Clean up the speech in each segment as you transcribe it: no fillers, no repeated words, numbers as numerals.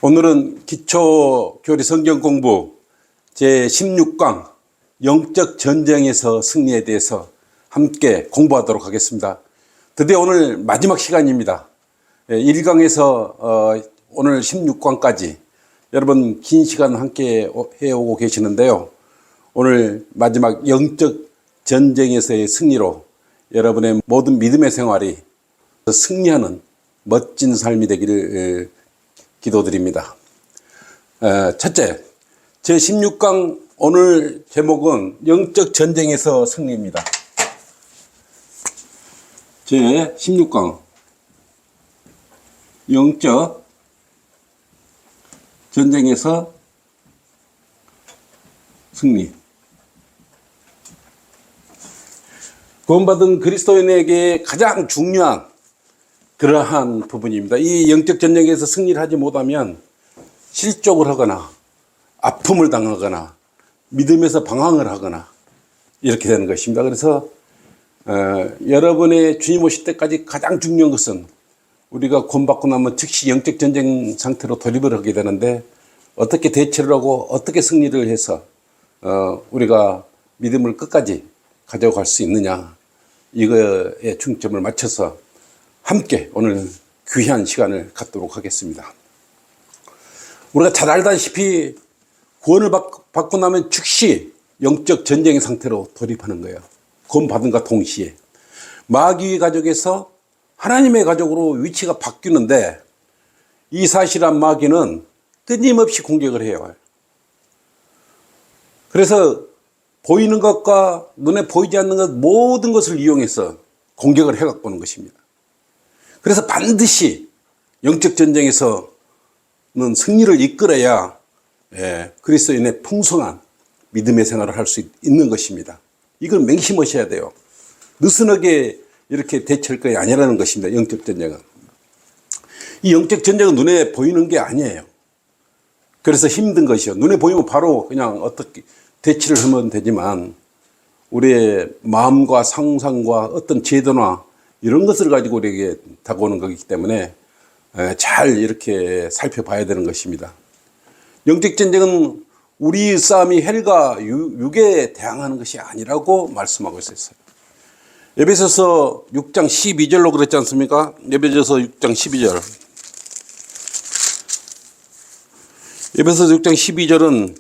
오늘은 기초교리 성경 공부 제16강 영적 전쟁에서 승리에 대해서 함께 공부하도록 하겠습니다. 드디어 오늘 마지막 시간입니다. 1강에서 오늘 16강까지 여러분 긴 시간 함께 해오고 계시는데요. 오늘 마지막 영적 전쟁에서의 승리로 여러분의 모든 믿음의 생활이 승리하는 멋진 삶이 되기를 기도드립니다. 첫째, 제16강 오늘 제목은 영적 전쟁에서 승리입니다. 제16강 영적 전쟁에서 승리. 구원받은 그리스도인에게 가장 중요한 그러한 부분입니다. 이 영적 전쟁에서 승리를 하지 못하면 실족을 하거나 아픔을 당하거나 믿음에서 방황을 하거나 이렇게 되는 것입니다. 그래서 여러분의 주님 오실 때까지 가장 중요한 것은 우리가 구원받고 나면 즉시 영적 전쟁 상태로 돌입을 하게 되는데 어떻게 대처를 하고 어떻게 승리를 해서 우리가 믿음을 끝까지 가져갈 수 있느냐, 이거에 중점을 맞춰서 함께 오늘 귀한 시간을 갖도록 하겠습니다. 우리가 잘 알다시피 구원을 받고 나면 즉시 영적 전쟁의 상태로 돌입하는 거예요. 구원받은과 동시에 마귀의 가족에서 하나님의 가족으로 위치가 바뀌는데, 이 사실한 마귀는 끊임없이 공격을 해요. 그래서 보이는 것과 눈에 보이지 않는 것 모든 것을 이용해서 공격을 해갖고 오는 것입니다. 그래서 반드시 영적 전쟁에서는 승리를 이끌어야 그리스도인의 풍성한 믿음의 생활을 할 수 있는 것입니다. 이걸 맹심하셔야 돼요. 느슨하게 이렇게 대처할 것이 아니라는 것입니다. 영적 전쟁은. 이 영적 전쟁은 눈에 보이는 게 아니에요. 그래서 힘든 것이요. 눈에 보이면 바로 그냥 어떻게 대치를 하면 되지만 우리의 마음과 상상과 어떤 제도나 이런 것을 가지고 우리에게 다가오는 거기 때문에 잘 이렇게 살펴봐야 되는 것입니다. 영적 전쟁은 우리의 싸움이 혈과 육에 대항하는 것이 아니라고 말씀하고 있었어요. 에베소서 6장 12절로 그랬지 않습니까? 에베소서 6장 12절. 에베소서 6장 12절은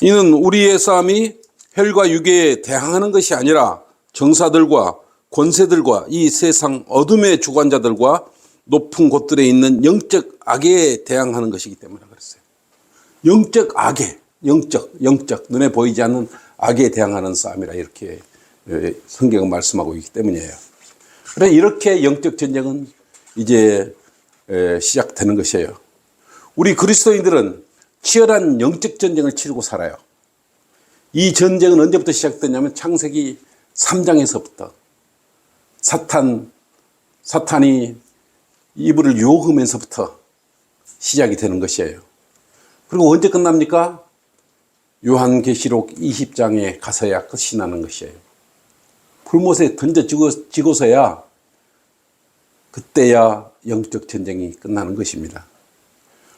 이는 우리의 싸움이 혈과 육에 대항하는 것이 아니라 정사들과 권세들과 이 세상 어둠의 주관자들과 높은 곳들에 있는 영적 악에 대항하는 것이기 때문에 그랬어요. 영적 악에, 영적 눈에 보이지 않는 악에 대항하는 싸움이라 이렇게 성경은 말씀하고 있기 때문이에요. 그래 이렇게 영적 전쟁은 이제 시작되는 것이에요. 우리 그리스도인들은 치열한 영적 전쟁을 치르고 살아요. 이 전쟁은 언제부터 시작됐냐면 창세기 3장에서부터 사탄이 이브를 유혹하면서부터 시작이 되는 것이에요. 그리고 언제 끝납니까? 요한계시록 20장에 가서야 끝이 나는 것이에요. 불못에 던져지고서야 그때야 영적 전쟁이 끝나는 것입니다.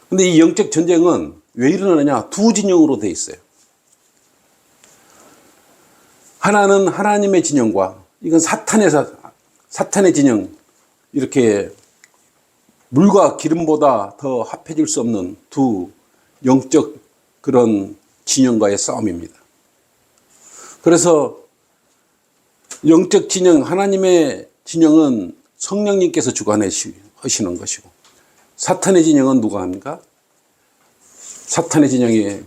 그런데 이 영적 전쟁은 왜 일어나느냐? 두 진영으로 되어 있어요. 하나는 하나님의 진영과 이건 사탄의 진영, 이렇게 물과 기름보다 더 합해질 수 없는 두 영적 그런 진영과의 싸움입니다. 그래서 영적 진영, 하나님의 진영은 성령님께서 주관하시는 것이고, 사탄의 진영은 누가 합니까? 사탄의 진영이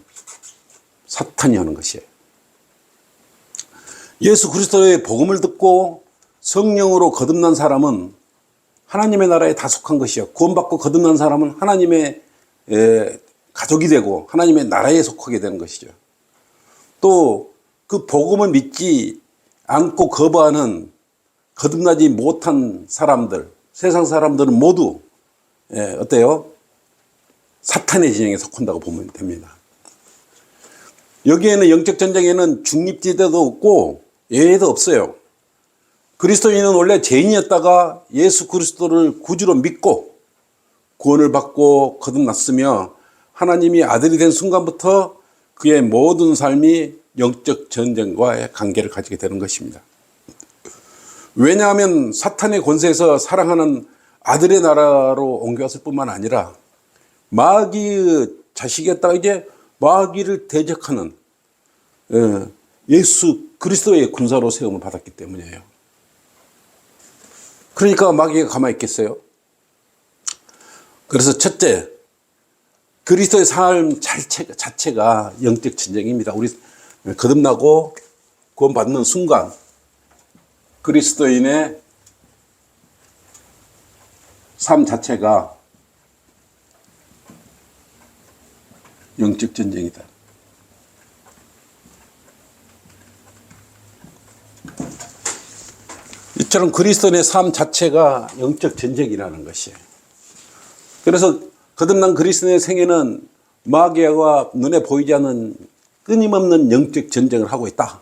사탄이 하는 것이에요. 예수 그리스도의 복음을 듣고 성령으로 거듭난 사람은 하나님의 나라에 다속한 것이요. 구원받고 거듭난 사람은 하나님의 가족이 되고 하나님의 나라에 속하게 되는 것이죠. 또 그 복음을 믿지 않고 거부하는 거듭나지 못한 사람들, 세상 사람들은 모두 어때요? 사탄의 진영에 속한다고 보면 됩니다. 여기에는 영적 전쟁에는 중립지대도 없고 예외도 없어요. 그리스도인은 원래 죄인이었다가 예수 그리스도를 구주로 믿고 구원을 받고 거듭났으며 하나님이 아들이 된 순간부터 그의 모든 삶이 영적 전쟁과의 관계를 가지게 되는 것입니다. 왜냐하면 사탄의 권세에서 사랑하는 아들의 나라로 옮겨왔을 뿐만 아니라 마귀의 자식이었다가 이제 마귀를 대적하는 예수 그리스도의 군사로 세움을 받았기 때문이에요. 그러니까 마귀가 가만히 있겠어요? 그래서 첫째, 그리스도의 삶 자체가 영적 전쟁입니다. 우리 거듭나고 구원받는 순간 그리스도인의 삶 자체가 영적 전쟁이다. 이처럼 그리스도인의 삶 자체가 영적 전쟁이라는 것이에요. 그래서 거듭난 그리스도인의 생애는 마귀와 눈에 보이지 않는 끊임없는 영적 전쟁을 하고 있다.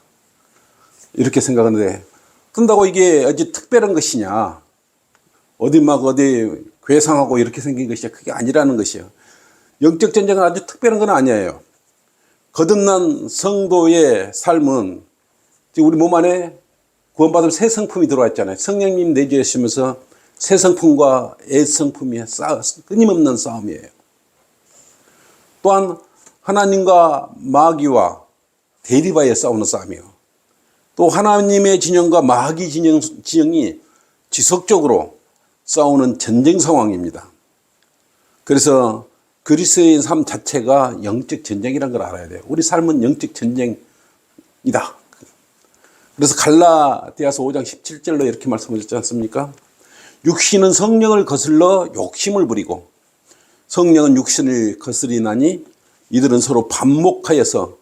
이렇게 생각하는데, 뜬다고 이게 아주 특별한 것이냐, 어디 괴상하고 이렇게 생긴 것이냐, 그게 아니라는 것이에요. 영적 전쟁은 아주 특별한 건 아니에요. 거듭난 성도의 삶은 지금 우리 몸 안에 구원받은 새 성품이 들어와 있잖아요. 성령님 내주시면서 새 성품과 옛 성품이 끊임없는 싸움이에요. 또한 하나님과 마귀와 대립하여 싸우는 싸움이요. 또 하나님의 진영과 마귀 진영이 지속적으로 싸우는 전쟁 상황입니다. 그래서 그리스도의 삶 자체가 영적 전쟁이라는 걸 알아야 돼요. 우리 삶은 영적 전쟁이다. 그래서 갈라디아서 5장 17절로 이렇게 말씀하셨지 않습니까? 육신은 성령을 거슬러 욕심을 부리고 성령은 육신을 거스리나니 이들은 서로 반목하여서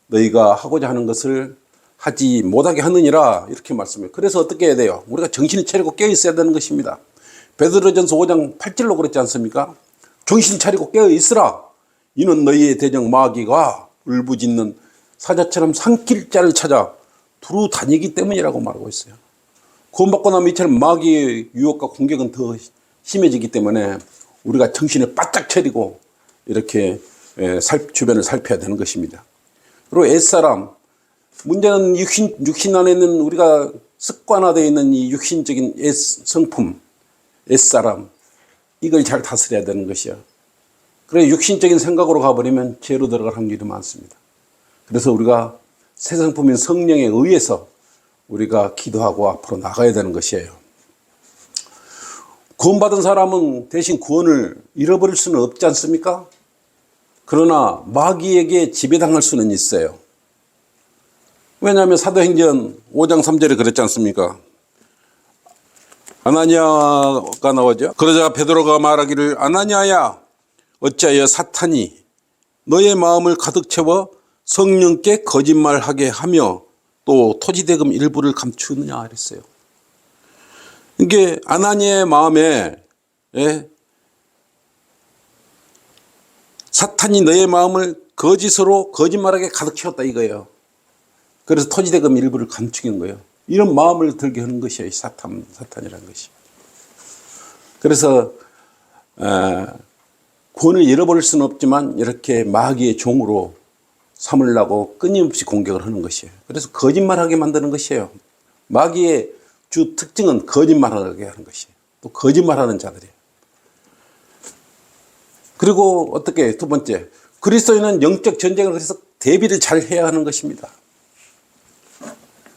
너희가 하고자 하는 것을 하지 못하게 하느니라, 이렇게 말씀해요. 그래서 어떻게 해야 돼요? 우리가 정신을 차리고 깨어 있어야 되는 것입니다. 베드로전서 5장 8절로 그랬지 않습니까? 정신 차리고 깨어 있으라. 이는 너희의 대적 마귀가 울부짖는 사자처럼 삼킬 자를 찾아 두루 다니기 때문이라고 말하고 있어요. 구원받고 나면 이처럼 마귀의 유혹과 공격은 더 심해지기 때문에 우리가 정신을 바짝 차리고 이렇게 주변을 살펴야 되는 것입니다. 그리고 옛사람, 문제는 육신 안에 있는 우리가 습관화되어 있는 이 육신적인 옛 성품, 옛사람, 이걸 잘 다스려야 되는 것이요. 그래 육신적인 생각으로 가버리면 죄로 들어갈 확률이 많습니다. 그래서 우리가 새 성품인 성령에 의해서 우리가 기도하고 앞으로 나가야 되는 것이에요. 구원받은 사람은 대신 구원을 잃어버릴 수는 없지 않습니까? 그러나 마귀에게 지배당할 수는 있어요. 왜냐하면 사도행전 5장 3절에 그랬지 않습니까? 아나니아가 나오죠. 그러자 베드로가 말하기를 아나니아야, 어찌하여 사탄이 너의 마음을 가득 채워 성령께 거짓말하게 하며 또 토지대금 일부를 감추느냐 그랬어요. 이게 아나니아의 마음에 사탄이 너의 마음을 거짓으로 거짓말하게 가득 채웠다 이거예요. 그래서 토지대금 일부를 감추는 거예요. 이런 마음을 들게 하는 것이에요. 사탄이라는 것이. 그래서 구원을 잃어버릴 수는 없지만 이렇게 마귀의 종으로 삼으려고 끊임없이 공격을 하는 것이에요. 그래서 거짓말하게 만드는 것이에요. 마귀의 주 특징은 거짓말하게 하는 것이에요. 또 거짓말하는 자들이에요. 그리고 어떻게 두 번째, 그리스도인은 영적 전쟁을 그래서 대비를 잘 해야 하는 것입니다.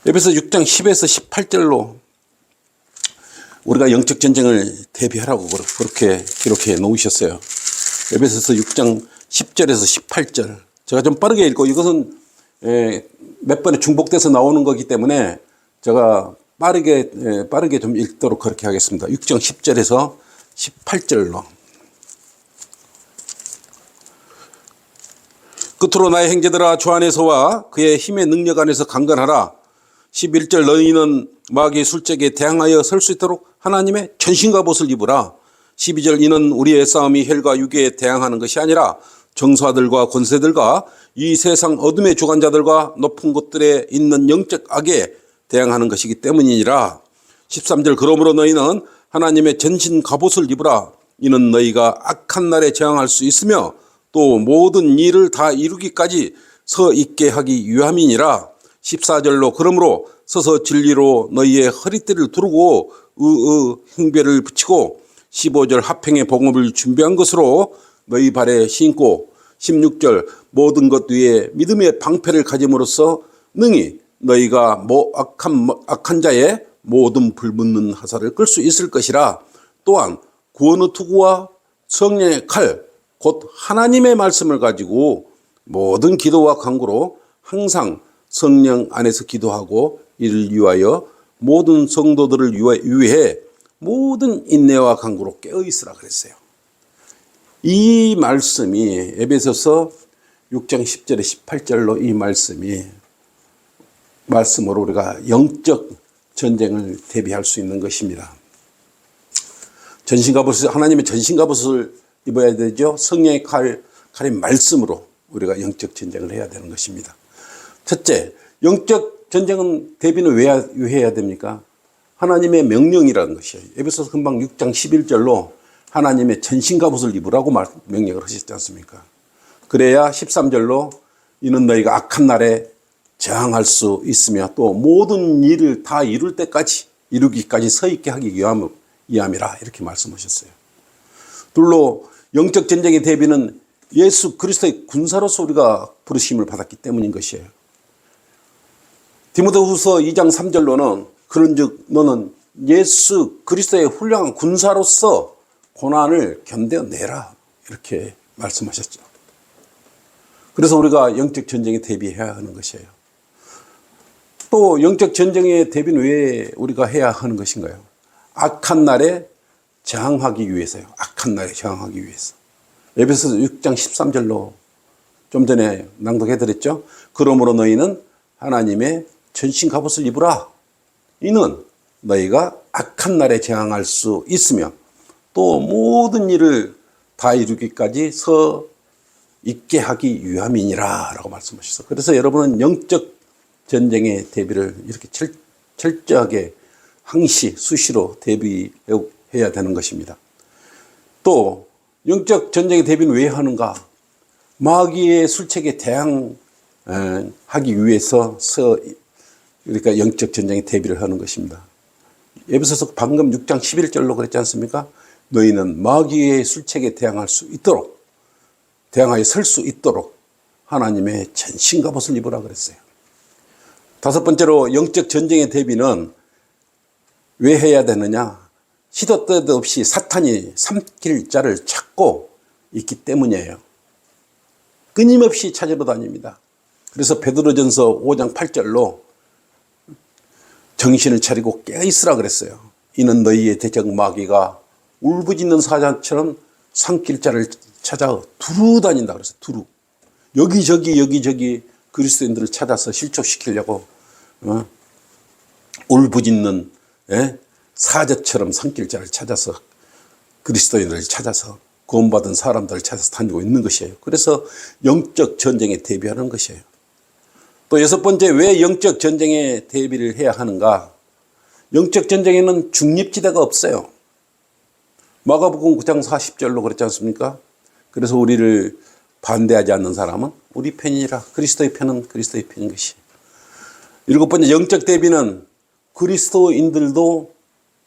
에베소 6장 10에서 18절로 우리가 영적 전쟁을 대비하라고 그렇게 기록해 놓으셨어요. 에베소서 6장 10절에서 18절. 제가 좀 빠르게 읽고, 이것은 몇 번에 중복돼서 나오는 거기 때문에 제가 빠르게 좀 읽도록 그렇게 하겠습니다. 6장 10절에서 18절로. 끝으로 나의 형제들아, 주 안에서와 그의 힘의 능력 안에서 강건하라. 11절, 너희는 마귀의 술책에 대항하여 설 수 있도록 하나님의 전신갑옷을 입으라. 12절, 이는 우리의 싸움이 혈과 육에 대항하는 것이 아니라 정사들과 권세들과 이 세상 어둠의 주관자들과 높은 곳들에 있는 영적 악에 대항하는 것이기 때문이니라. 13절, 그러므로 너희는 하나님의 전신 갑옷을 입으라. 이는 너희가 악한 날에 저항할 수 있으며 또 모든 일을 다 이루기까지 서 있게 하기 위함이니라. 14절로 그러므로 서서 진리로 너희의 허리띠를 두르고 흉배를 붙이고 15절 합행의 복음을 준비한 것으로 너희 발에 신고 16절 모든 것 위에 믿음의 방패를 가짐으로써 능히 너희가 악한 자의 모든 불붙는 화살을 끌 수 있을 것이라. 또한 구원의 투구와 성령의 칼 곧 하나님의 말씀을 가지고 모든 기도와 간구로 항상 성령 안에서 기도하고 이를 위하여 모든 성도들을 위해 모든 인내와 간구로 깨어 있으라 그랬어요. 이 말씀이 에베소서 6장 10절에 18절로 이 말씀으로 우리가 영적 전쟁을 대비할 수 있는 것입니다. 하나님의 전신갑옷을 입어야 되죠. 성령의 칼의 말씀으로 우리가 영적 전쟁을 해야 되는 것입니다. 첫째, 영적 전쟁은 대비는 왜 해야 됩니까? 하나님의 명령이라는 것이에요. 에베소서 금방 6장 11절로 하나님의 전신갑옷을 입으라고 명령을 하셨지 않습니까? 그래야 13절로 이는 너희가 악한 날에 저항할 수 있으며 또 모든 일을 다 이루기까지 서 있게 하기 위함이라 이렇게 말씀하셨어요. 둘로 영적 전쟁의 대비는 예수 그리스도의 군사로서 우리가 부르심을 받았기 때문인 것이에요. 디모데후서 2장 3절로는 그런즉 너는 예수 그리스도의 훌륭한 군사로서 고난을 견뎌내라 이렇게 말씀하셨죠. 그래서 우리가 영적 전쟁에 대비해야 하는 것이에요. 또 영적 전쟁의 대비는 왜 우리가 해야 하는 것인가요? 악한 날에 저항하기 위해서요. 악한 날에 저항하기 위해서. 에베소서 6장 13절로 좀 전에 낭독해드렸죠. 그러므로 너희는 하나님의 전신 갑옷을 입으라. 이는 너희가 악한 날에 저항할 수 있으며 또 모든 일을 다 이루기까지 서 있게 하기 위함이니라 라고 말씀하셨어요. 그래서 여러분은 영적 전쟁의 대비를 이렇게 철저하게 항시 수시로 대비해야 되는 것입니다. 또 영적 전쟁의 대비는 왜 하는가? 마귀의 술책에 대항하기 위해서 그러니까 영적 전쟁의 대비를 하는 것입니다. 에베소서 방금 6장 11절로 그랬지 않습니까? 너희는 마귀의 술책에 대항하여 설 수 있도록 하나님의 전신갑옷을 입으라 그랬어요. 다섯 번째로 영적 전쟁의 대비는 왜 해야 되느냐? 시도 때도 없이 사탄이 삼킬 자를 찾고 있기 때문이에요. 끊임없이 찾으러 다닙니다. 그래서 베드로전서 5장 8절로 정신을 차리고 깨어있으라 그랬어요. 이는 너희의 대적 마귀가 울부짖는 사자처럼 삼킬 자를 찾아 두루 다닌다 그랬어요. 두루. 여기저기 그리스도인들을 찾아서 실족시키려고 울부짖는 사자처럼 삼킬 자를 찾아서 그리스도인들을 찾아서 구원받은 사람들을 찾아서 다니고 있는 것이에요. 그래서 영적 전쟁에 대비하는 것이에요. 또 여섯 번째, 왜 영적 전쟁에 대비를 해야 하는가? 영적 전쟁에는 중립지대가 없어요. 마가복음 9장 40절로 그랬지 않습니까? 그래서 우리를 반대하지 않는 사람은 우리 편이라, 그리스도의 편은 그리스도의 편인 것이. 일곱 번째, 영적 대비는 그리스도인들도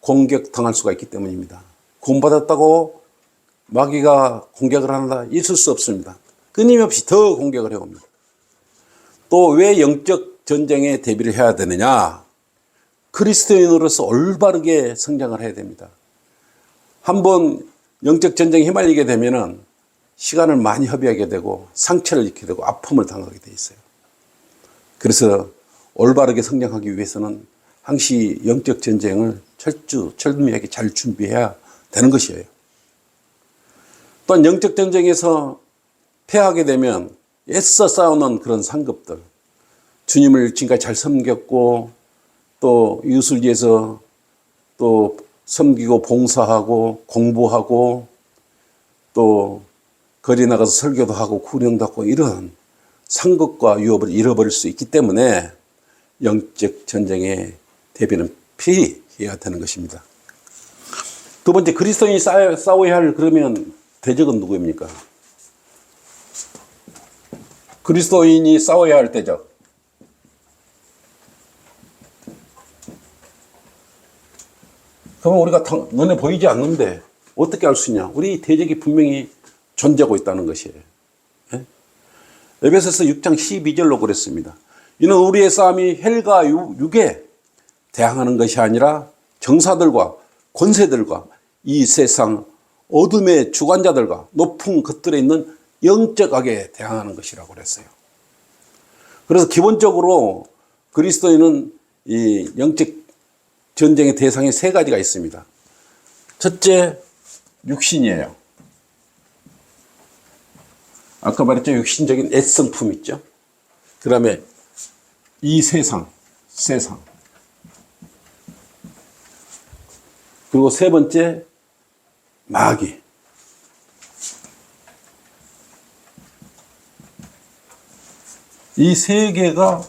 공격당할 수가 있기 때문입니다. 구원받았다고 마귀가 공격을 한다? 있을 수 없습니다. 끊임없이 더 공격을 해옵니다. 또 왜 영적 전쟁에 대비를 해야 되느냐? 그리스도인으로서 올바르게 성장을 해야 됩니다. 한번 영적 전쟁에 휘말리게 되면은 시간을 많이 허비하게 되고 상처를 입게 되고 아픔을 당하게 돼 있어요. 그래서 올바르게 성장하기 위해서는 항시 영적 전쟁을 철두철미하게 잘 준비해야 되는 것이에요. 또한 영적 전쟁에서 패하게 되면 애써 싸우는 그런 상급들, 주님을 지금까지 잘 섬겼고 또 이웃을 위해서 또 섬기고 봉사하고 공부하고 또 거리 나가서 설교도 하고 구령도 하고 이런 상급과 유업을 잃어버릴 수 있기 때문에 영적 전쟁에 대비는 필히 해야 되는 것입니다. 두 번째, 그리스도인이 싸워야 할 그러면 대적은 누구입니까? 그리스도인이 싸워야 할 대적. 그러면 우리가 눈에 보이지 않는데 어떻게 알 수 있냐? 우리 대적이 분명히 존재하고 있다는 것이에요. 예? 에베소서 6장 12절로 그랬습니다. 이는 우리의 싸움이 혈과 육에 대항하는 것이 아니라 정사들과 권세들과 이 세상 어둠의 주관자들과 높은 것들에 있는 영적 악에 대항하는 것이라고 그랬어요. 그래서 기본적으로 그리스도인은 이 영적 전쟁의 대상이 세 가지가 있습니다. 첫째, 육신이에요. 아까 말했죠. 육신적인 애성품 있죠. 그 다음에 이 세상. 그리고 세 번째, 마귀. 이 세 개가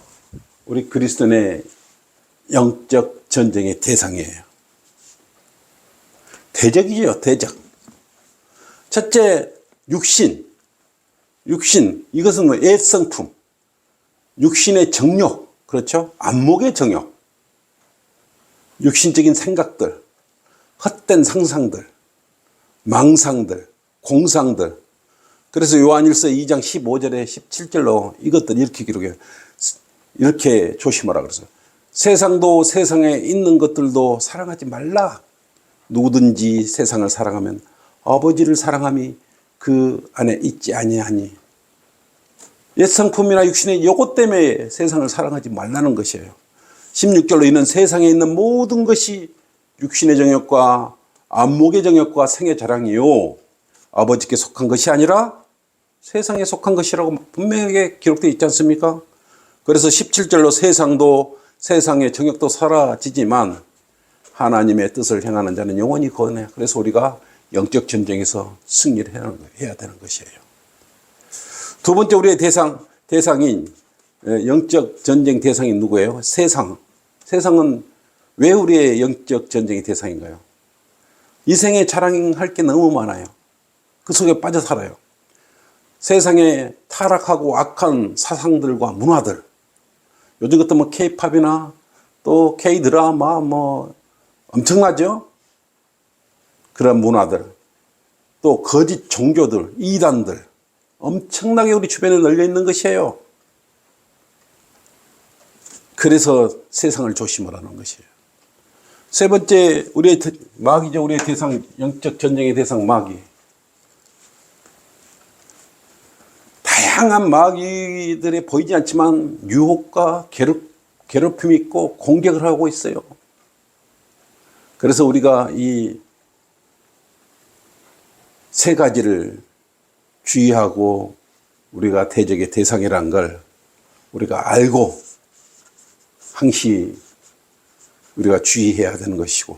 우리 그리스도인의 영적 전쟁의 대상이에요. 대적이죠, 대적. 첫째, 육신. 이것은 뭐 애성품. 육신의 정욕. 그렇죠? 안목의 정욕. 육신적인 생각들. 헛된 상상들. 망상들. 공상들. 그래서 요한일서 2장 15절에 17절로 이것들 이렇게 기록해요. 이렇게 조심하라 그래서. 세상도 세상에 있는 것들도 사랑하지 말라. 누구든지 세상을 사랑하면 아버지를 사랑함이 그 안에 있지 아니하니. 옛성품이나 육신의 요것 때문에 세상을 사랑하지 말라는 것이에요. 16절로 이는 세상에 있는 모든 것이 육신의 정욕과 안목의 정욕과 생의 자랑이요 아버지께 속한 것이 아니라 세상에 속한 것이라고 분명하게 기록되어 있지 않습니까? 그래서 17절로 세상도 세상의 정욕도 사라지지만 하나님의 뜻을 행하는 자는 영원히 거하네. 그래서 우리가 영적 전쟁에서 승리를 해야 되는 것이에요. 두 번째 우리의 대상인 영적 전쟁 대상이 누구예요? 세상. 세상은 왜 우리의 영적 전쟁의 대상인가요? 이 생에 자랑할 게 너무 많아요. 그 속에 빠져 살아요. 세상에 타락하고 악한 사상들과 문화들. 요즘 같은 뭐 K-팝이나 또 K-드라마 뭐 엄청나죠? 그런 문화들. 또 거짓 종교들, 이단들. 엄청나게 우리 주변에 널려 있는 것이에요. 그래서 세상을 조심하라는 것이에요. 세 번째, 우리의 마귀죠. 우리의 대상, 영적 전쟁의 대상 마귀. 다양한 마귀들에 보이지 않지만 유혹과 괴롭힘이 있고 공격을 하고 있어요. 그래서 우리가 이 세 가지를 주의하고 우리가 대적의 대상이라는 걸 우리가 알고 항시 우리가 주의해야 되는 것이고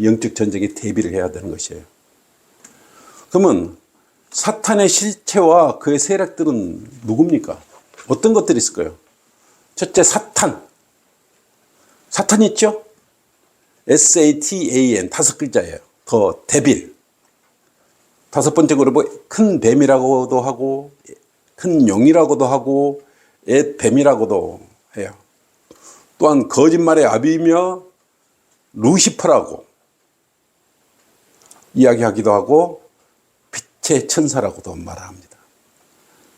영적 전쟁에 대비를 해야 되는 것이에요. 그러면 사탄의 실체와 그의 세력들은 누굽니까? 어떤 것들이 있을까요? 첫째, 사탄. 사탄 있죠? SATAN, 5글자예요. 더 데빌. 다섯 번째 그룹은 큰 뱀이라고도 하고 큰 용이라고도 하고 뱀이라고도 해요. 또한 거짓말의 아비이며 루시퍼라고 이야기하기도 하고 빛의 천사라고도 말합니다.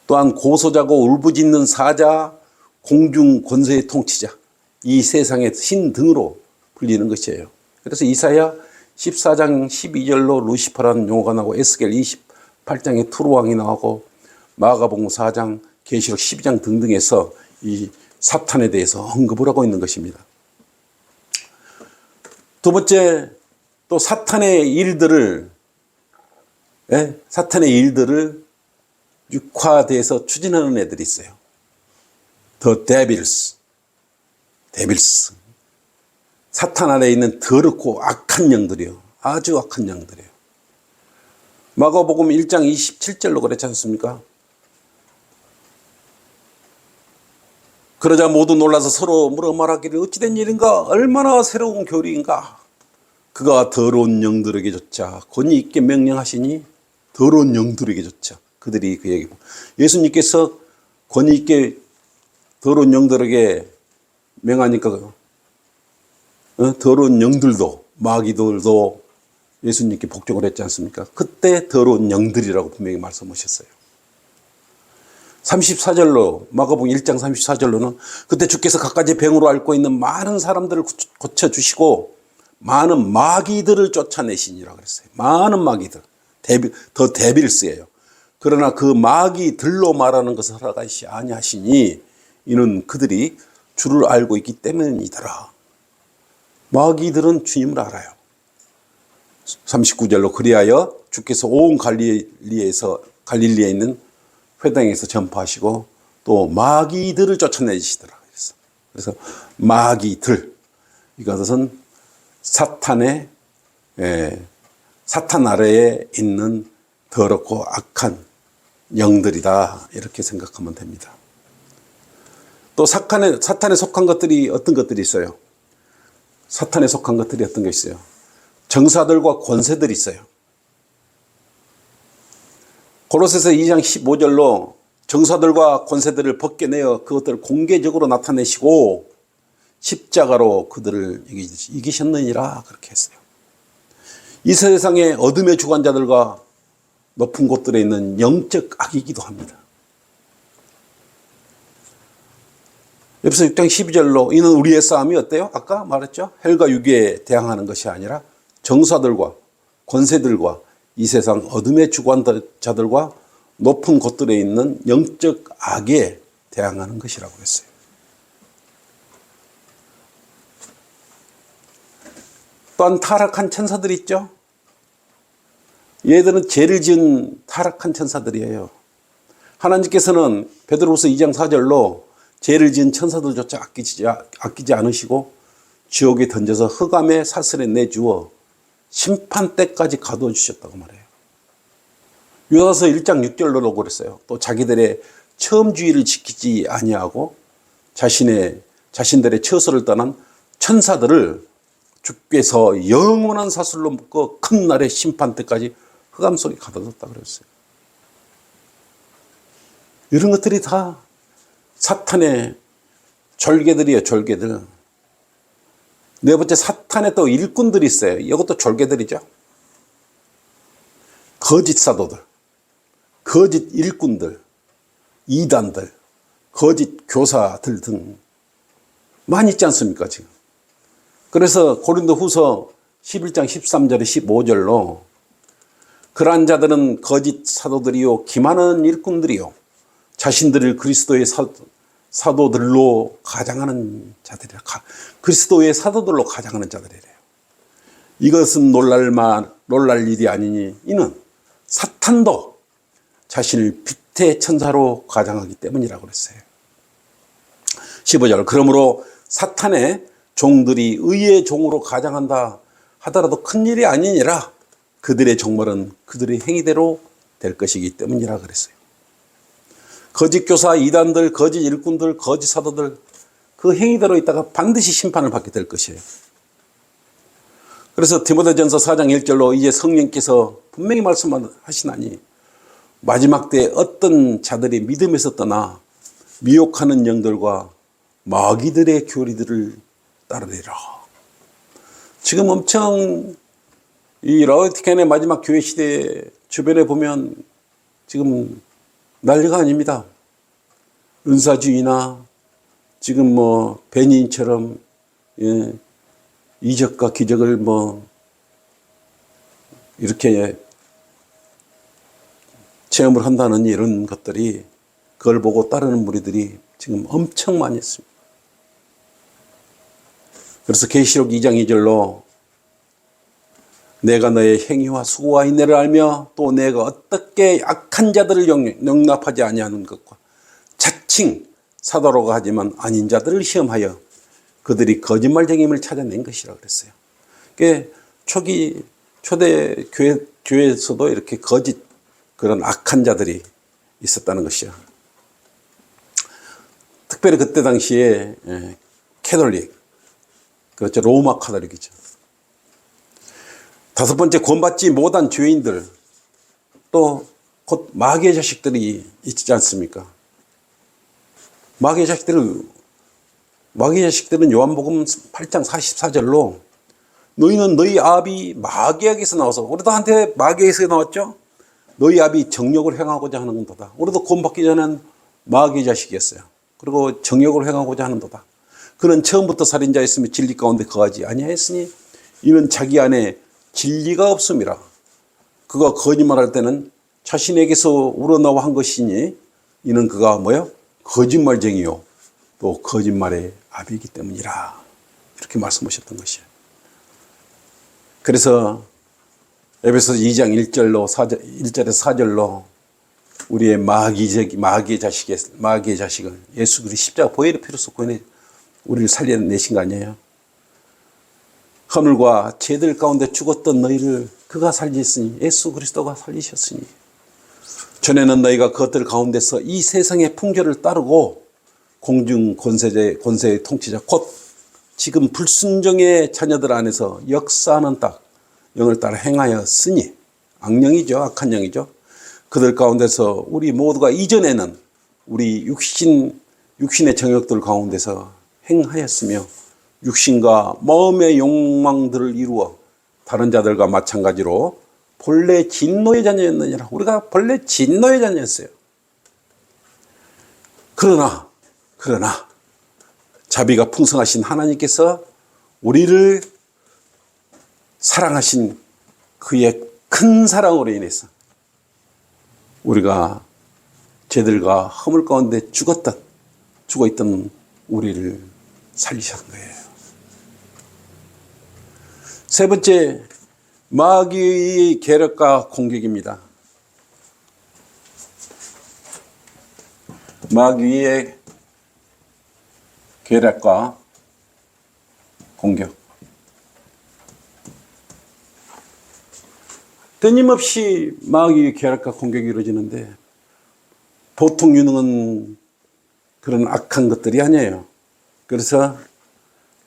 또한 고소자고 울부짖는 사자, 공중 권세의 통치자, 이 세상의 신 등으로 불리는 것이에요. 그래서 이사야 14장 12절로 루시퍼라는 용어가 나오고 에스겔 28장에 투르왕이 나오고 마가복음 4장, 계시록 12장 등등에서 이 사탄에 대해서 언급을 하고 있는 것입니다. 두 번째, 또 사탄의 일들을 육화돼서 추진하는 애들이 있어요. The devils. 사탄 안에 있는 더럽고 악한 영들이요. 아주 악한 영들이에요. 마가복음 1장 27절로 그랬지 않습니까? 그러자 모두 놀라서 서로 물어 말하기를 어찌된 일인가? 얼마나 새로운 교리인가? 그가 더러운 영들에게조차 권위 있게 명령하시니 더러운 영들에게조차 그들이 그에게 예수님께서 권위 있게 더러운 영들에게 명하니까 더러운 영들도 마귀들도 예수님께 복종을 했지 않습니까? 그때 더러운 영들이라고 분명히 말씀하셨어요. 34절로 마가복음 1장 34절로는 그때 주께서 갖가지 병으로 앓고 있는 많은 사람들을 고쳐주시고 많은 마귀들을 쫓아내시니라 그랬어요. 많은 마귀들. 더 데빌스예요. 그러나 그 마귀들로 말하는 것을 허락하시 아니하시니 이는 그들이 주를 알고 있기 때문이더라. 마귀들은 주님을 알아요. 39절로 그리하여 주께서 온 갈릴리에 있는 회당에서 전파하시고 또 마귀들을 쫓아내시더라. 그래서 마귀들, 이것은 사탄 아래에 있는 더럽고 악한 영들이다, 이렇게 생각하면 됩니다. 또 사탄에 속한 것들이 어떤 것들이 있어요? 사탄에 속한 것들이 어떤 게 있어요? 정사들과 권세들이 있어요. 고로새서 2장 15절로 정사들과 권세들을 벗겨내어 그것들을 공개적으로 나타내시고 십자가로 그들을 이기셨느니라, 그렇게 했어요. 이 세상의 어둠의 주관자들과 높은 곳들에 있는 영적 악이기도 합니다. 에베소 6장 12절로 이는 우리의 싸움이 어때요? 아까 말했죠? 헬과 육에 대항하는 것이 아니라 정사들과 권세들과 이 세상 어둠의 주관자들과 높은 곳들에 있는 영적 악에 대항하는 것이라고 했어요. 또한 타락한 천사들이 있죠. 얘들은 죄를 지은 타락한 천사들이에요. 하나님께서는 베드로후서 2장 4절로 죄를 지은 천사들조차 아끼지 않으시고 지옥에 던져서 흑암의 사슬에 내주어 심판 때까지 가둬주셨다고 말해요. 유다서 1장 6절로도 그랬어요. 또 자기들의 처음주의를 지키지 아니하고 자신들의 처소를 떠난 천사들을 주께서 영원한 사슬로 묶어 큰 날의 심판 때까지 흑암 속에 가둬뒀다 그랬어요. 이런 것들이 다 사탄의 졸개들이에요, 졸개들. 네 번째, 사탄의 또 일꾼들이 있어요. 이것도 졸개들이죠. 거짓 사도들, 거짓 일꾼들, 이단들, 거짓 교사들 등 많이 있지 않습니까, 지금. 그래서 고린도 후서 11장 13절에 15절로 그러한 자들은 거짓 사도들이요 기만하는 일꾼들이요 자신들을 그리스도의 사도들로 가장하는 자들이라. 그리스도의 사도들로 가장하는 자들이래요. 이것은 놀랄 일이 아니니 이는 사탄도 자신을 빛의 천사로 가장하기 때문이라고 그랬어요. 15절 그러므로 사탄의 종들이 의의 종으로 가장한다 하더라도 큰일이 아니니라. 그들의 종말은 그들의 행위대로 될 것이기 때문이라 그랬어요. 거짓 교사, 이단들, 거짓 일꾼들, 거짓 사도들 그 행위대로 있다가 반드시 심판을 받게 될 것이에요. 그래서 디모데전서 4장 1절로 이제 성령께서 분명히 말씀하시나니 마지막 때 어떤 자들이 믿음에서 떠나 미혹하는 영들과 마귀들의 교리들을 따르리라. 지금 엄청 이 라오디게아의 마지막 교회 시대 주변에 보면 지금 난리가 아닙니다. 은사주의나 지금 베니인처럼 이적과 기적을 이렇게 체험을 한다는 이런 것들이 그걸 보고 따르는 무리들이 지금 엄청 많이 있습니다. 그래서 계시록 2장 2절로 내가 너의 행위와 수고와 인내를 알며 또 내가 어떻게 악한 자들을 용납하지 아니하는 것과 자칭 사도라고 하지만 아닌 자들을 시험하여 그들이 거짓말쟁임을 찾아낸 것이라고 그랬어요. 그러니까 초대 교회에서도 이렇게 거짓 그런 악한 자들이 있었다는 것이요. 특별히 그때 당시에 캐톨릭, 그렇죠, 로마 카톨릭이죠. 다섯 번째, 구원받지 못한 죄인들, 또 곧 마귀의 자식들이 있지 않습니까? 마귀의 자식들은 요한복음 8장 44절로 너희는 너희 아비 마귀에게서 나와서, 우리도 한테 마귀에게서 나왔죠? 너희 아비 정욕을 행하고자 하는도다. 우리도 구원받기 전엔 마귀의 자식이었어요. 그리고 정욕을 행하고자 하는도다. 그는 처음부터 살인자였으며 진리 가운데 거하지 아니하였으니 이는 자기 안에 진리가 없음이라. 그가 거짓말할 때는 자신에게서 우러나와 한 것이니 이는 그가 뭐요? 거짓말쟁이요 또 거짓말의 아비이기 때문이라. 이렇게 말씀하셨던 것이에요. 그래서 에베소서 2장 1절에서 4절로 우리의 마귀의 자식을 예수 그리스도 십자가 보혈의 피로 쏟고 우리를 살려내신 거 아니에요? 허물과 죄들 가운데 죽었던 너희를 그가 살리셨으니, 예수 그리스도가 살리셨으니, 전에는 너희가 그것들 가운데서 이 세상의 풍조를 따르고 공중 권세의 통치자 곧 지금 불순종의 자녀들 안에서 역사하는 영을 따라 행하였으니, 악령이죠. 악한 영이죠. 그들 가운데서 우리 모두가 이전에는 우리 육신의 정욕들 가운데서 행하였으며 육신과 마음의 욕망들을 이루어 다른 자들과 마찬가지로 본래 진노의 자녀였느니라. 우리가 본래 진노의 자녀였어요. 그러나 자비가 풍성하신 하나님께서 우리를 사랑하신 그의 큰 사랑으로 인해서 우리가 죄들과 허물 가운데 죽어있던 우리를 살리신 거예요. 세 번째, 마귀의 계략과 공격입니다. 마귀의 계략과 공격. 끊임없이 마귀의 계략과 공격이 이루어지는데 보통 유능한 그런 악한 것들이 아니에요. 그래서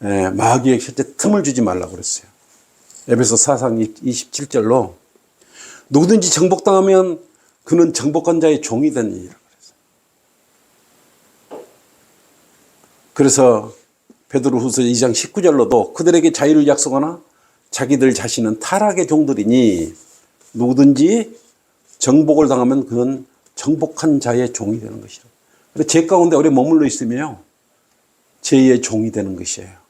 마귀에게 절대 틈을 주지 말라고 그랬어요. 에베소 4장 27절로 누구든지 정복당하면 그는 정복한 자의 종이 되니라 그랬어요. 그래서 베드로후서 2장 19절로도 그들에게 자유를 약속하나 자기들 자신은 타락의 종들이니 누구든지 정복을 당하면 그는 정복한 자의 종이 되는 것이라. 그래서 죄 가운데 오래 머물러 있으며 죄의 종이 되는 것이에요.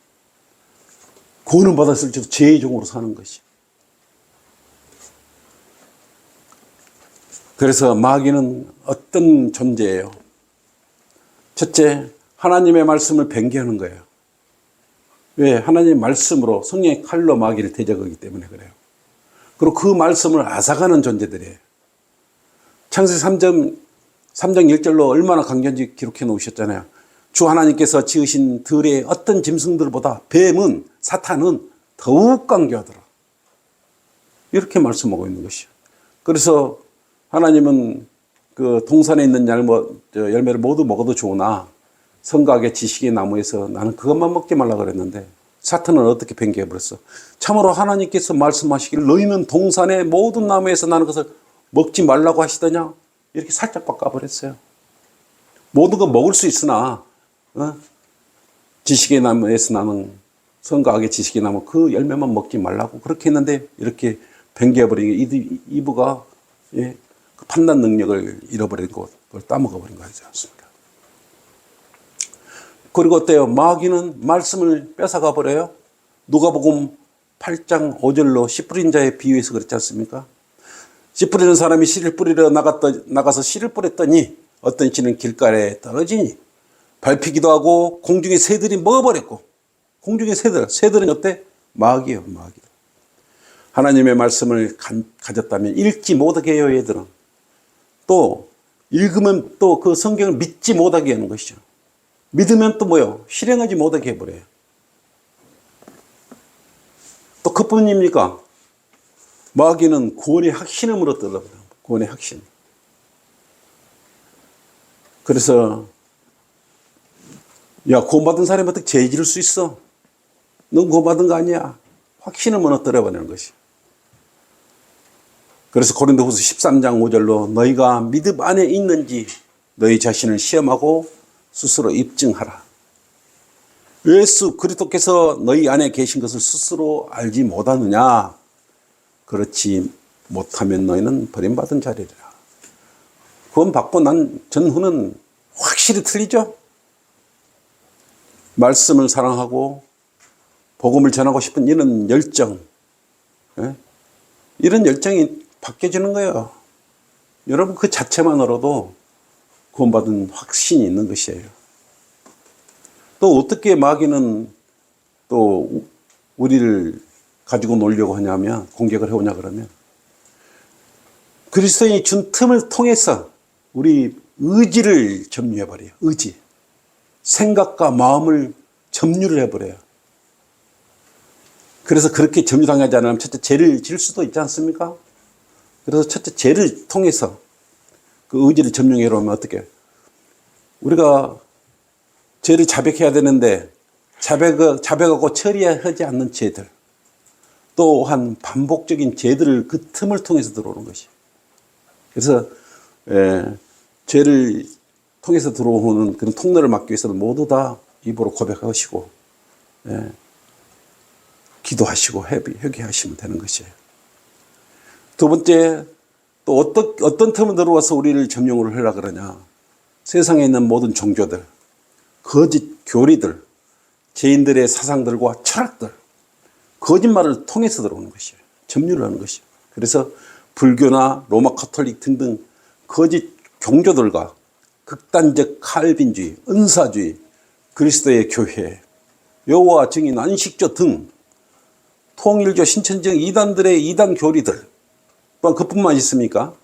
구원을 받았을지도 죄의 종으로 사는 것이. 그래서 마귀는 어떤 존재예요? 첫째, 하나님의 말씀을 변개하는 거예요. 왜? 하나님의 말씀으로 성령의 칼로 마귀를 대적하기 때문에 그래요. 그리고 그 말씀을 앗아가는 존재들이에요. 창세기 3장 1절로 얼마나 강견지 기록해 놓으셨잖아요. 주 하나님께서 지으신 들의 어떤 짐승들보다 뱀은, 사탄은 더욱 강교하더라. 이렇게 말씀하고 있는 것이요. 그래서 하나님은 그 동산에 있는 열매를 모두 먹어도 좋으나 선과의 지식의 나무에서 나는 그것만 먹지 말라 그랬는데 사탄은 어떻게 변개해버렸어? 참으로 하나님께서 말씀하시기를 너희는 동산의 모든 나무에서 나는 그것을 먹지 말라고 하시더냐? 이렇게 살짝 바꿔버렸어요. 모든 거 먹을 수 있으나 지식의 나무에서 나는 선과 악의 지식의 나무 그 열매만 먹지 말라고 그렇게 했는데 이렇게 변개해버린 게 이브가 그 판단 능력을 잃어버리고 그걸 따먹어버린 거 아니지 않습니까? 그리고 어때요? 마귀는 말씀을 뺏어가 버려요. 누가복음 8장 5절로 씨 뿌린 자의 비유에서 그랬지 않습니까? 씨 뿌리는 사람이 씨를 뿌리러 나가서 씨를 뿌렸더니 어떤 씨는 길가에 떨어지니 밟히기도 하고 공중의 새들이 먹어버렸고. 공중의 새들은 어때? 마귀예요, 마귀. 하나님의 말씀을 가졌다면 읽지 못하게 해요, 얘들은. 또 읽으면 또 그 성경을 믿지 못하게 하는 것이죠. 믿으면 또 뭐요? 실행하지 못하게 해버려요. 또 그뿐입니까? 마귀는 구원의 확신을 물어뜯어버려요. 구원의 확신. 그래서 야, 구원받은 사람이 어떻게 죄 지을 수 있어? 넌 구원받은 거 아니야. 확신을 무너뜨려버리는 것이. 그래서 고린도후서 13장 5절로 너희가 믿음 안에 있는지 너희 자신을 시험하고 스스로 입증하라. 예수 그리스도께서 너희 안에 계신 것을 스스로 알지 못하느냐? 그렇지 못하면 너희는 버림받은 자리라. 구원 받고 난 전후는 확실히 틀리죠? 말씀을 사랑하고 복음을 전하고 싶은 이런 열정, 이런 열정이 바뀌어지는 거예요. 여러분 그 자체만으로도 구원받은 확신이 있는 것이에요. 또 어떻게 마귀는 또 우리를 가지고 놀려고 하냐면, 공격을 해오냐 그러면, 그리스도인이 준 틈을 통해서 우리 의지를 점유해버려요. 의지. 생각과 마음을 점유를 해버려요. 그래서 그렇게 점유당하지 않으면 첫째 죄를 질 수도 있지 않습니까? 그래서 첫째 죄를 통해서 그 의지를 점령해 놓으면 어떻게? 우리가 죄를 자백해야 되는데 자백하고 처리하지 않는 죄들, 또한 반복적인 죄들을 그 틈을 통해서 들어오는 것이. 그래서 죄를 통해서 들어오는 그런 통로를 막기 위해서는 모두 다 입으로 고백하시고 기도하시고 회개하시면 되는 것이에요. 두 번째, 또 어떤 틈을 들어와서 우리를 점령을 하려고 그러냐. 세상에 있는 모든 종교들, 거짓 교리들, 죄인들의 사상들과 철학들, 거짓말을 통해서 들어오는 것이에요. 점유를 하는 것이에요. 그래서 불교나 로마 카톨릭 등등 거짓 종교들과 극단적 칼빈주의, 은사주의, 그리스도의 교회, 여호와 증인, 안식조 등 통일교, 신천지등 이단들의 이단 교리들, 또한 그뿐만 있습니까?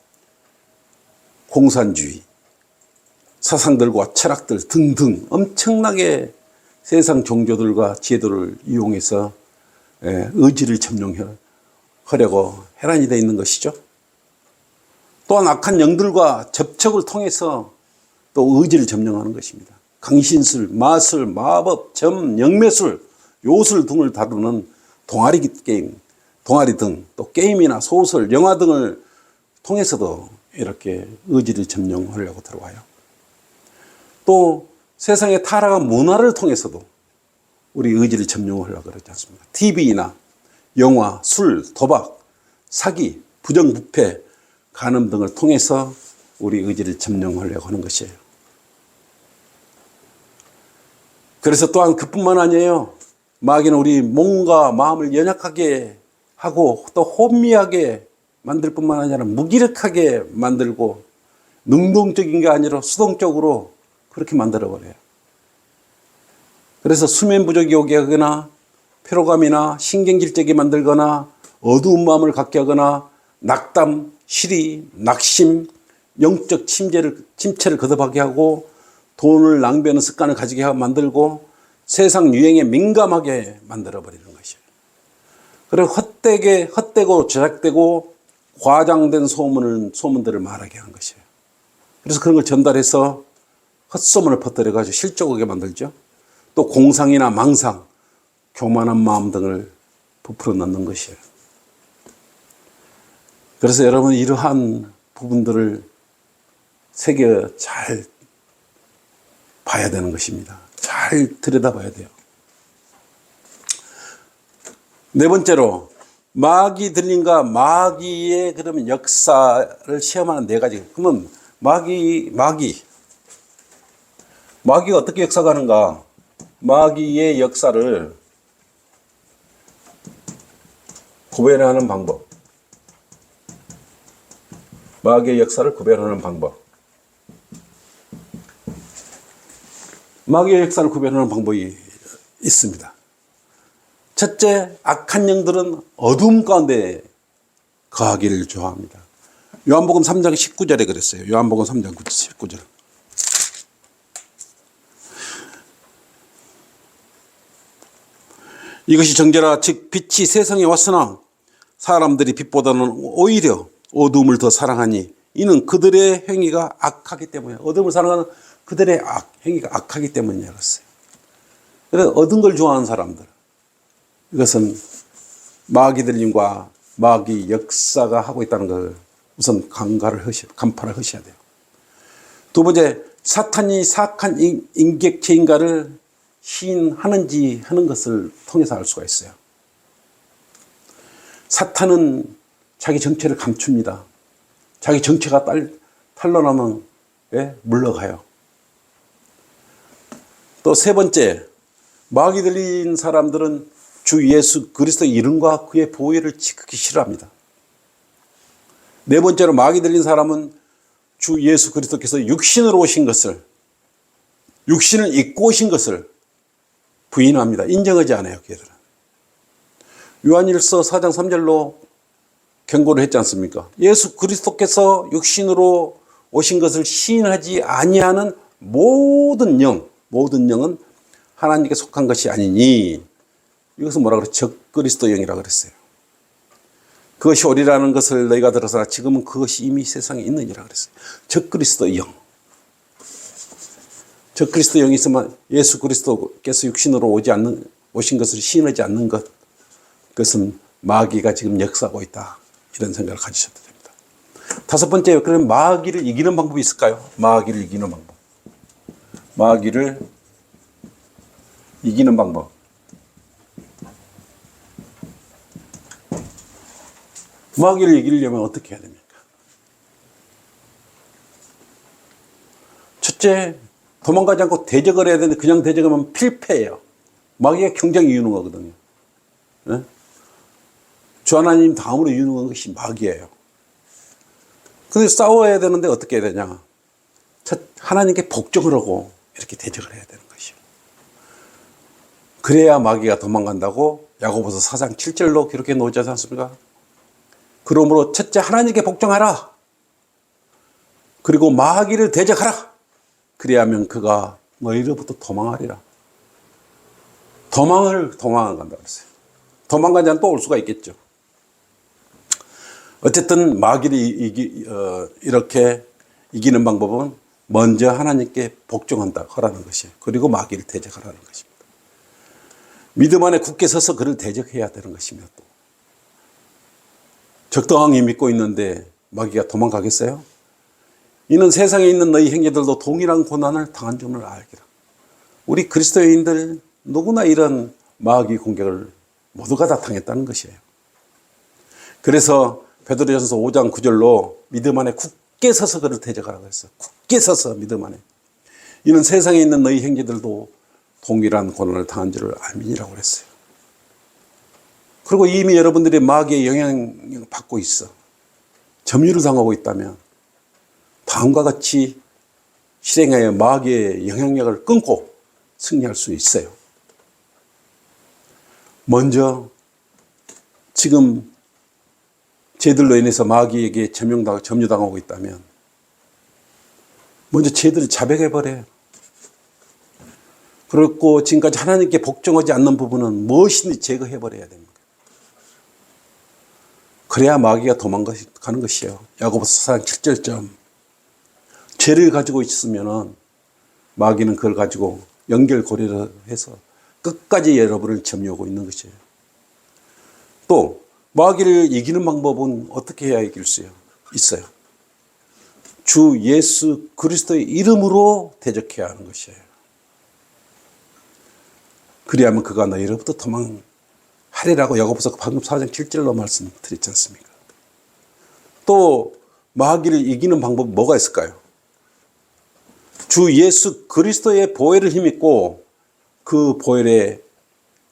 공산주의, 사상들과 철학들 등등 엄청나게 세상 종교들과 제도를 이용해서 의지를 점령하려고 해란이 되어 있는 것이죠. 또한 악한 영들과 접촉을 통해서 또 의지를 점령하는 것입니다. 강신술, 마술, 마법, 점, 영매술, 요술 등을 다루는 동아리 게임, 동아리 등, 또 게임이나 소설, 영화 등을 통해서도 이렇게 의지를 점령하려고 들어와요. 또 세상의 타락한 문화를 통해서도 우리 의지를 점령하려고 그러지 않습니까? TV나 영화, 술, 도박, 사기, 부정부패, 간음 등을 통해서 우리 의지를 점령하려고 하는 것이에요. 그래서 또한 그뿐만 아니에요. 마귀는 우리 몸과 마음을 연약하게 하고 또 혼미하게 만들 뿐만 아니라 무기력하게 만들고 능동적인 게 아니라 수동적으로 그렇게 만들어버려요. 그래서 수면 부족이 오게 하거나 피로감이나 신경질적이 만들거나 어두운 마음을 갖게 하거나 낙담, 시리, 낙심, 영적 침체를 거듭하게 하고 돈을 낭비하는 습관을 가지게 만들고 세상 유행에 민감하게 만들어버리는 것이에요. 그리고 헛되고 제작되고 과장된 소문들을 말하게 하는 것이에요. 그래서 그런 걸 전달해서 헛소문을 퍼뜨려가지고 실족하게 만들죠. 또 공상이나 망상, 교만한 마음 등을 부풀어 넣는 것이에요. 그래서 여러분 이러한 부분들을 새겨 잘 봐야 되는 것입니다. 잘 들여다봐야 돼요. 네 번째로 마귀 들림과 마귀의 그러면 역사를 시험하는 네 가지. 그러면 마귀가 어떻게 역사하는가? 마귀의 역사를 구별하는 방법. 마귀의 역사를 구별하는 방법. 마귀의 역사를 구별하는 방법이 있습니다. 첫째, 악한 영들은 어둠 가운데 거하기를 좋아합니다. 요한복음 3장 19절에 그랬어요. 요한복음 3장 19절. 이것이 정죄라, 즉 빛이 세상에 왔으나 사람들이 빛보다는 오히려 어둠을 더 사랑하니 이는 그들의 행위가 악하기 때문이야. 어둠을 사랑하는 그들의 행위가 악하기 때문이야. 그랬어요. 그래서 얻은 걸 좋아하는 사람들, 이것은 마귀 들림과 마귀 역사가 하고 있다는 걸 우선 간파를 하셔야 돼요. 두 번째, 사탄이 사악한 인격체인가를 시인하는지 하는 것을 통해서 알 수가 있어요. 사탄은 자기 정체를 감춥니다. 자기 정체가 탄로나면 물러가요. 또 세 번째, 마귀 들린 사람들은 주 예수 그리스도의 이름과 그의 보혈을 지극히 싫어합니다. 네 번째로, 마귀 들린 사람은 주 예수 그리스도께서 육신으로 오신 것을, 육신을 입고 오신 것을 부인합니다. 인정하지 않아요, 그들은. 요한일서 4장 3절로 경고를 했지 않습니까? 예수 그리스도께서 육신으로 오신 것을 시인하지 아니하는 모든 영은 하나님께 속한 것이 아니니, 이것은 뭐라 그랬어요? 적그리스도 영이라고 그랬어요. 그것이 오리라는 것을 너희가 들어서나 지금은 그것이 이미 세상에 있느니라 그랬어요. 적그리스도 영. 적그리스도 영이 있으면 예수 그리스도께서 육신으로 오신 것을 시인하지 않는 것, 그것은 마귀가 지금 역사하고 있다, 이런 생각을 가지셔도 됩니다. 다섯 번째, 그럼 마귀를 이기는 방법이 있을까요? 마귀를 이기는 방법. 마귀를 이기는 방법. 마귀를 이기려면 어떻게 해야 됩니까? 첫째, 도망가지 않고 대적을 해야 되는데 그냥 대적하면 필패예요. 마귀가 굉장히 유능하거든요. 네? 주 하나님 다음으로 유능한 것이 마귀예요. 근데 싸워야 되는데 어떻게 해야 되냐? 하나님께 복종을 하고 이렇게 대적을 해야 되는 것이요. 그래야 마귀가 도망간다고 야고보서 4장 7절로 기록해 놓지 않습니까? 그러므로 첫째, 하나님께 복종하라. 그리고 마귀를 대적하라. 그래야면 그가 너희로부터 도망하리라. 도망간다 그랬어요. 도망가지 않고 또 올 수가 있겠죠. 어쨌든 마귀를 이렇게 이기는 방법은 먼저 하나님께 복종한다 하라는 것이에요. 그리고 마귀를 대적하라는 것입니다. 믿음 안에 굳게 서서 그를 대적해야 되는 것입니다. 또 적당히 믿고 있는데 마귀가 도망가겠어요? 이는 세상에 있는 너희 형제들도 동일한 고난을 당한 줄을 알기라. 우리 그리스도인들 누구나 이런 마귀 공격을 모두가 다 당했다는 것이에요. 그래서 베드로전서 5장 9절로 믿음 안에 굳게 서서 그를 대적하라고 했어요. 굳게 서서 믿음 안에. 이는 세상에 있는 너희 형제들도 동일한 고난을 당한 줄을 알미니라고 그랬어요. 그리고 이미 여러분들이 마귀의 영향을 받고 있어. 점유를 당하고 있다면 다음과 같이 실행하여 마귀의 영향력을 끊고 승리할 수 있어요. 먼저 지금 죄들로 인해서 마귀에게 점유당하고 있다면 먼저 죄들을 자백해버려요. 그렇고 지금까지 하나님께 복종하지 않는 부분은 무엇이든지 제거해버려야 됩니다. 그래야 마귀가 도망가는 것이에요. 야고보서 4장 7절점. 죄를 가지고 있으면 마귀는 그걸 가지고 연결고리를 해서 끝까지 여러분을 점유하고 있는 것이에요. 또 마귀를 이기는 방법은 어떻게 해야 이길 수 있어요? 주 예수 그리스도의 이름으로 대적해야 하는 것이에요. 그리하면 그가 너희로부터 도망하리라고 야고보서 방금 4장 7절로 말씀드렸지 않습니까? 또 마귀를 이기는 방법이 뭐가 있을까요? 주 예수 그리스도의 보혈을 힘입고 그 보혈에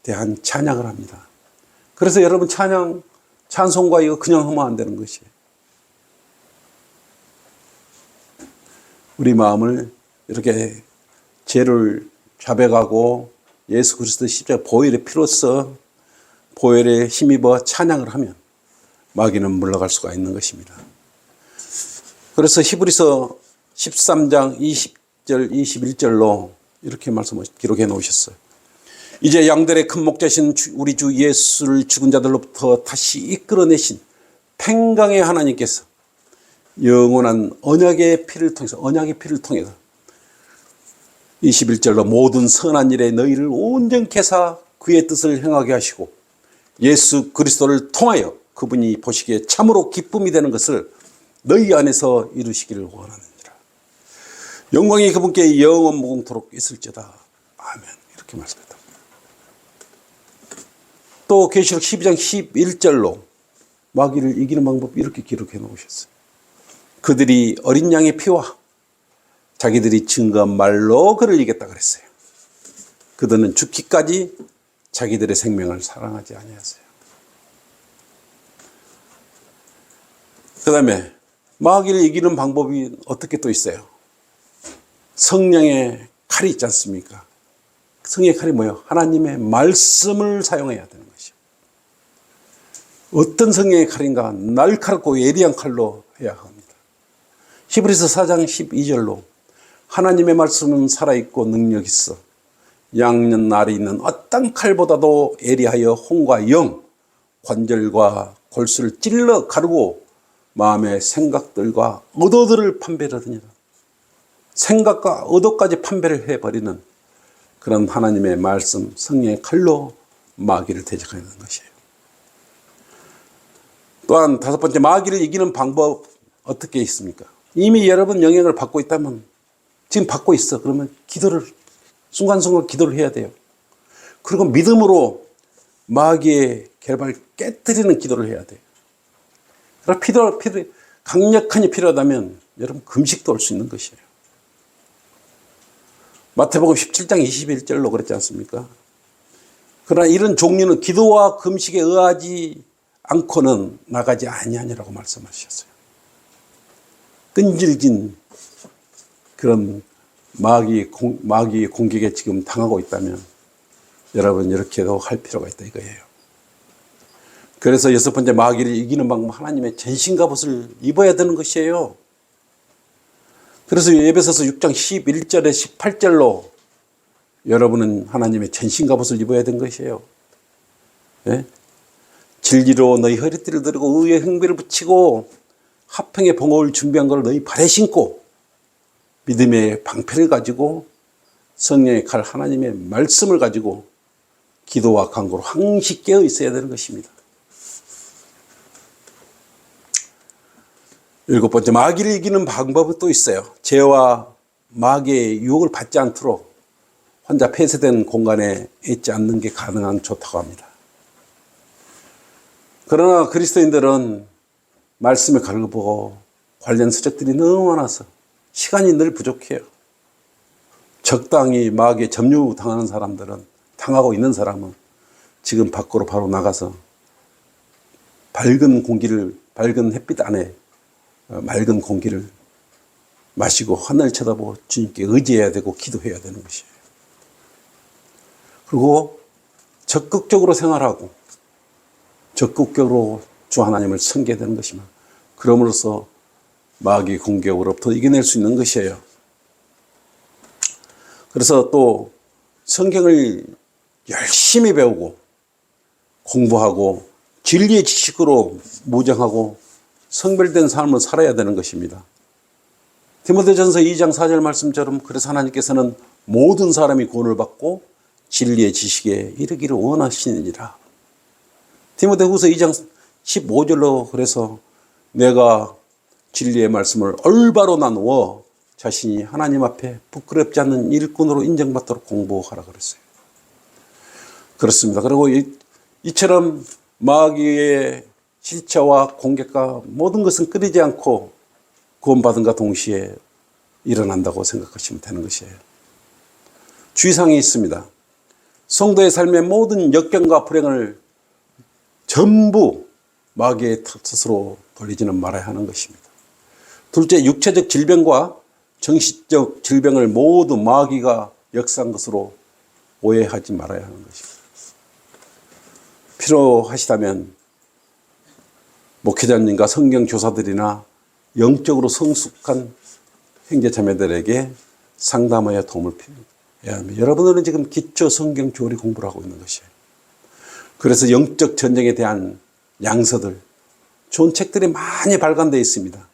대한 찬양을 합니다. 그래서 여러분 찬송가 이거 그냥 하면 안 되는 것이에요. 우리 마음을 이렇게 죄를 자백하고 예수 그리스도 십자가 보혈의 피로써 보혈에 힘입어 찬양을 하면 마귀는 물러갈 수가 있는 것입니다. 그래서 히브리서 13장 20절 21절로 이렇게 말씀을 기록해 놓으셨어요. 이제 양들의 큰 목자신 우리 주 예수를 죽은 자들로부터 다시 이끌어내신 평강의 하나님께서 영원한 언약의 피를 통해서 21절로 모든 선한 일에 너희를 온전케 하사 그의 뜻을 행하게 하시고 예수 그리스도를 통하여 그분이 보시기에 참으로 기쁨이 되는 것을 너희 안에서 이루시기를 원하느니라. 영광이 그분께 영원 무궁토록 있을지어다. 아멘. 이렇게 말씀했다. 또 계시록 12장 11절로 마귀를 이기는 방법 이렇게 기록해 놓으셨어요. 그들이 어린 양의 피와 자기들이 증거한 말로 그를 이겼다 그랬어요. 그들은 죽기까지 자기들의 생명을 사랑하지 아니하세요. 그 다음에 마귀를 이기는 방법이 어떻게 또 있어요? 성령의 칼이 있지 않습니까? 성령의 칼이 뭐예요? 하나님의 말씀을 사용해야 되는 것이요. 어떤 성령의 칼인가? 날카롭고 예리한 칼로 해야 합니다. 히브리서 4장 12절로 하나님의 말씀은 살아있고 능력 있어 양년 날이 있는 어떤 칼보다도 예리하여 혼과 영, 관절과 골수를 찔러 가르고 마음의 생각들과 의도들을 판별하느니라. 생각과 의도까지 판별을 해버리는 그런 하나님의 말씀, 성령의 칼로 마귀를 대적하는 것이에요. 또한 다섯 번째, 마귀를 이기는 방법 어떻게 있습니까? 이미 여러분 영향을 받고 있다면, 지금 받고 있어. 그러면 기도를, 순간순간 기도를 해야 돼요. 그리고 믿음으로 마귀의 결박을 깨뜨리는 기도를 해야 돼요. 강력하니 필요하다면 여러분 금식도 할 수 있는 것이에요. 마태복음 17장 21절로 그랬지 않습니까? 그러나 이런 종류는 기도와 금식에 의하지 않고는 나가지 아니하니라고 말씀하셨어요. 끈질긴 그런 마귀의 공격에 지금 당하고 있다면 여러분 이렇게도 할 필요가 있다 이거예요. 그래서 여섯 번째, 마귀를 이기는 방법, 하나님의 전신갑옷을 입어야 되는 것이에요. 그래서 에베소서 6장 11절에 18절로 여러분은 하나님의 전신갑옷을 입어야 되는 것이에요. 예? 진리로 너희 허리띠를 들고 의의 흥비를 붙이고 화평의 봉헌을 준비한 걸 너희 발에 신고 믿음의 방패를 가지고 성령의 칼 하나님의 말씀을 가지고 기도와 간구로 항시 깨어 있어야 되는 것입니다. 일곱 번째, 마귀를 이기는 방법은 또 있어요. 죄와 마귀의 유혹을 받지 않도록 혼자 폐쇄된 공간에 있지 않는 게 가능한 좋다고 합니다. 그러나 그리스도인들은 말씀을 갈고보고 관련 서적들이 너무 많아서 시간이 늘 부족해요. 적당히 마귀에 점유당하는 사람들은, 당하고 있는 사람은 지금 밖으로 바로 나가서 밝은 햇빛 안에 맑은 공기를 마시고 하늘 쳐다보고 주님께 의지해야 되고 기도해야 되는 것이에요. 그리고 적극적으로 생활하고 적극적으로 주 하나님을 섬겨야 되는 것이며, 그럼으로써 마귀 공격으로부터 이겨낼 수 있는 것이에요. 그래서 또 성경을 열심히 배우고 공부하고 진리의 지식으로 무장하고 성별된 삶을 살아야 되는 것입니다. 디모데전서 2장 4절 말씀처럼 그래서 하나님께서는 모든 사람이 구원을 받고 진리의 지식에 이르기를 원하시느니라. 디모데후서 2장 15절로 그래서 내가 진리의 말씀을 올바로 나누어 자신이 하나님 앞에 부끄럽지 않는 일꾼으로 인정받도록 공부하라 그랬어요. 그렇습니다. 그리고 이처럼 마귀의 실체와 공격과 모든 것은 끊이지 않고 구원받은과 동시에 일어난다고 생각하시면 되는 것이에요. 주의사항이 있습니다. 성도의 삶의 모든 역경과 불행을 전부 마귀의 탓으로 돌리지는 말아야 하는 것입니다. 둘째, 육체적 질병과 정신적 질병을 모두 마귀가 역사한 것으로 오해하지 말아야 하는 것입니다. 필요하시다면 목회자님과 성경 교사들이나 영적으로 성숙한 형제자매들에게 상담하여 도움을 필요해야 합니다. 여러분들은 지금 기초 성경 교리 공부를 하고 있는 것이에요. 그래서 영적 전쟁에 대한 양서들, 좋은 책들이 많이 발간되어 있습니다.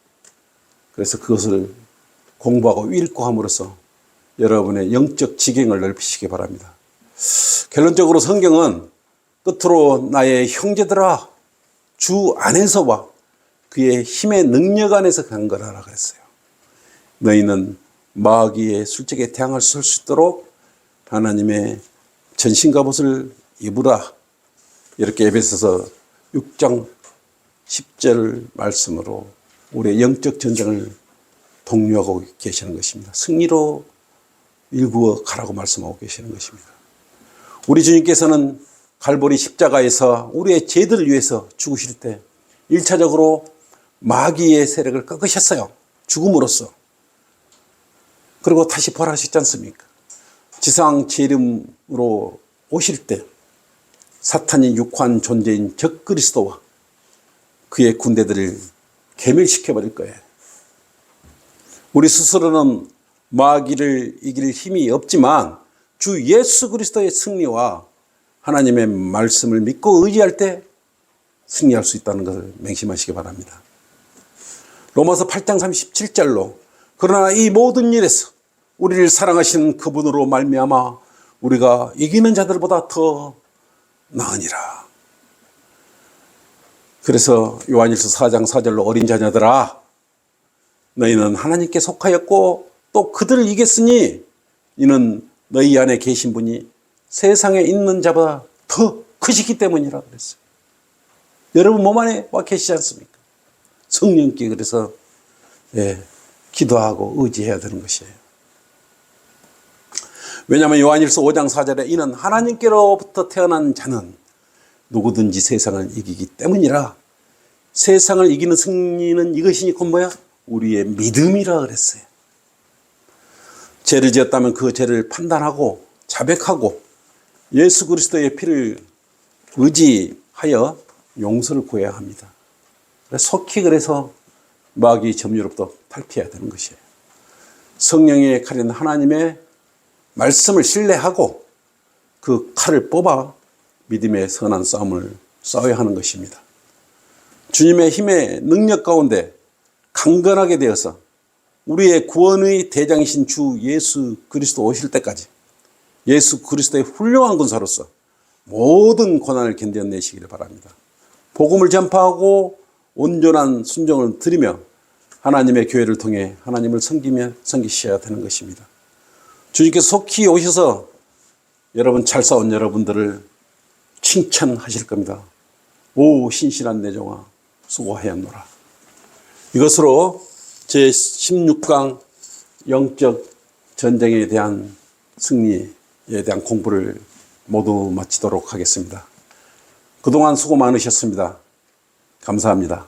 그래서 그것을 공부하고 읽고 함으로써 여러분의 영적 지경을 넓히시기 바랍니다. 결론적으로 성경은 끝으로 나의 형제들아, 주 안에서와 그의 힘의 능력 안에서 간 거라고 그랬어요. 너희는 마귀의 술책에 대항할 수 있도록 하나님의 전신갑옷을 입으라. 이렇게 에베소서 6장 10절 말씀으로 우리의 영적 전쟁을 독려하고 계시는 것입니다. 승리로 일구어 가라고 말씀하고 계시는 것입니다. 우리 주님께서는 갈보리 십자가에서 우리의 죄들을 위해서 죽으실 때 1차적으로 마귀의 세력을 꺾으셨어요. 죽음으로써. 그리고 다시 부활하셨지 않습니까? 지상 재림으로 오실 때 사탄이 육한 존재인 적그리스도와 그의 군대들을 괴멸시켜버릴 거예요. 우리 스스로는 마귀를 이길 힘이 없지만 주 예수 그리스도의 승리와 하나님의 말씀을 믿고 의지할 때 승리할 수 있다는 것을 맹심하시기 바랍니다. 로마서 8장 37절로 그러나 이 모든 일에서 우리를 사랑하시는 그분으로 말미암아 우리가 이기는 자들보다 더 나으니라. 그래서 요한일서 4장 4절로 어린 자녀들아 너희는 하나님께 속하였고 또 그들을 이겼으니 이는 너희 안에 계신 분이 세상에 있는 자보다 더 크시기 때문이라 그랬어요. 여러분 몸 안에 와 계시지 않습니까? 성령께 그래서 기도하고 의지해야 되는 것이에요. 왜냐하면 요한일서 5장 4절에 이는 하나님께로부터 태어난 자는 누구든지 세상을 이기기 때문이라. 세상을 이기는 승리는 이것이니 곧 뭐야? 우리의 믿음이라 그랬어요. 죄를 지었다면 그 죄를 판단하고 자백하고 예수 그리스도의 피를 의지하여 용서를 구해야 합니다. 속히 그래서 마귀 점유로부터 탈피해야 되는 것이에요. 성령의 칼인 하나님의 말씀을 신뢰하고 그 칼을 뽑아 믿음의 선한 싸움을 싸워야 하는 것입니다. 주님의 힘의 능력 가운데 강건하게 되어서 우리의 구원의 대장이신 주 예수 그리스도 오실 때까지 예수 그리스도의 훌륭한 군사로서 모든 고난을 견뎌내시기를 바랍니다. 복음을 전파하고 온전한 순종을 드리며 하나님의 교회를 통해 하나님을 섬기셔야 되는 것입니다. 주님께서 속히 오셔서 여러분 잘 싸운 여러분들을 칭찬하실 겁니다. 오 신실한 내 종아 수고하였노라. 이것으로 제16강 영적 전쟁에 대한 승리에 대한 공부를 모두 마치도록 하겠습니다. 그동안 수고 많으셨습니다. 감사합니다.